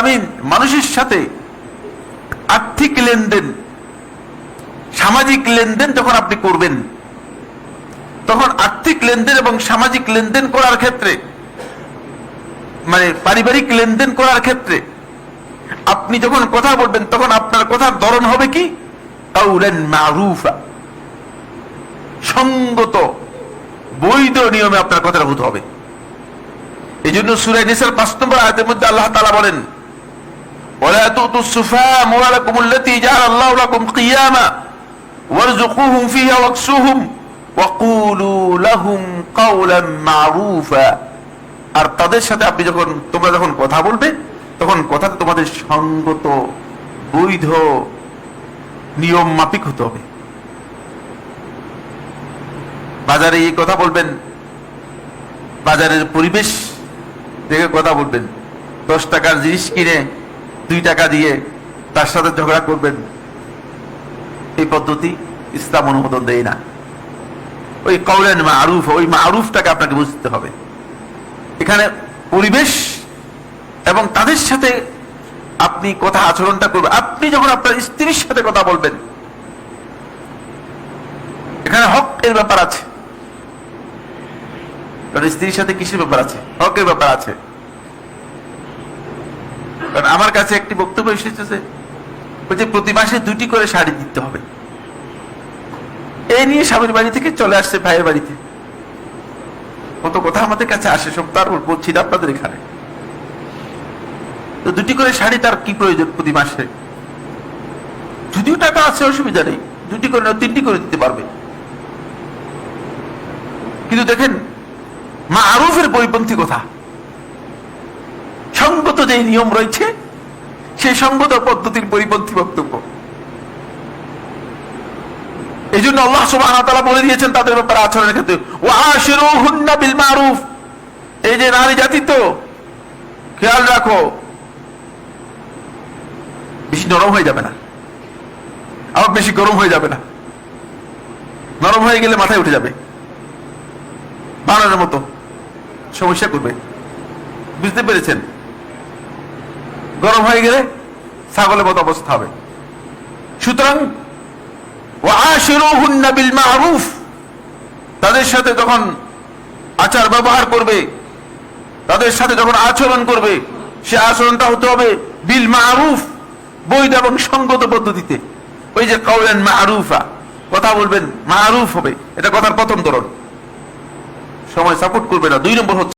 আলামিন মানুষের সাথে আর্থিক লেনদেন, সামাজিক লেনদেন যখন আপনি করবেন, তখন আর্থিক লেনদেন এবং সামাজিক লেনদেন করার ক্ষেত্রে, মানে পারিবারিক লেনদেন করার ক্ষেত্রে আপনি যখন কথা বলবেন, তখন আপনার কথার ধরন হবে কি? কাউলান মারুফা, সঙ্গত বৈধ নিয়মে আপনার কথাটা হতে হবে। এই জন্য সূরা নিসার ৫ নম্বর আয়াতের মধ্যে আল্লাহ তাআলা বলেন, ওয়ালা তুতুস সুফাহা আমওয়ালাকুমুল্লাতী জাআলাল্লাহু লাকুম কিয়ামা ওয়ারযুকুহুম ফিহা ওয়াকসুহুম ওয়াকুলু লাহুম কাওলাম মারুফা। আর তাদের সাথে আপনি তোমরা যখন কথা বলবে, তখন কথাটা তোমাদের সঙ্গত বৈধ নিয়ম মাফিক হতে হবে। বাজারে এই কথা বলবেন, বাজারের পরিবেশ দেখে কথা বলবেন। 10 টাকার জিনিস কিনে 2 টাকা দিয়ে তার সাথে ঝগড়া করবেন, এই পদ্ধতি ইসলাম অনুমোদন দেয় না। ওই কাউলান মারুফ, ওই মারুফটাকে আপনাকে বুঝতে হবে। এখানে পরিবেশ এবং তাদের সাথে আপনি কথা আচরণটা করবেন। আপনি যখন আপনার স্ত্রীর সাথে কথা বলবেন, এখানে হকের ব্যাপার আছে। কারণ স্ত্রীর সাথে কিসের ব্যাপার আছে? হকের ব্যাপার আছে। কারণ আমার কাছে একটি বক্তব্য এসেছে, যে প্রতি মাসে 2টি করে শাড়ি দিতে হবে। এই নিয়ে স্বামীর বাড়ি থেকে চলে আসছে ভাইয়ের বাড়িতে। কত কথা আমাদের কাছে আসে, সব তার বলছি না আপনাদের এখানে। তো 2টি করে শাড়ি তার কি প্রয়োজন প্রতি মাসে? যদিও টাকা আছে, অসুবিধা নেই, 2টি করে না 3টি করে দিতে পারবে। কিন্তু দেখেন, মারুফের পরিপন্থী কথা, সঙ্গত যে নিয়ম রয়েছে সেই সঙ্গত পদ্ধতির পরিপন্থী বক্তব্য। এই জন্য আল্লাহ সুবহানাহু ওয়া তাআলা বলে দিয়েছেন তাদের ব্যাপারে আচরণের ক্ষেত্রে, ওয়াশিরুহুন্না বিল মারুফ। এই যে নারী জাতি, তো খেয়াল রাখো, বেশি নরম হয়ে যাবে না, আবার বেশি গরম হয়ে যাবে না। নরম হয়ে গেলে মাথায় উঠে যাবে, বানানোর মতো সমস্যা করবে। বুঝতে পেরেছেন? গরম হয়ে গেলে ছাগলের মতো অবস্থা হবে। সুতরাং ওয়াশিরুহুন্না বিল মারুফ, তাদের সাথে যখন আচার ব্যবহার করবে, তাদের সাথে যখন আচরণ করবে, সে আচরণটা হতে হবে বিল মারুফ, বৈধ এবং সঙ্গত পদ্ধতিতে। ওই যে কাউলান মারুফা, কথা বলবেন মারুফ হবে, এটা কথার প্রথম ধরন। সময় সাপোর্ট করবে না। 2 নম্বর হচ্ছে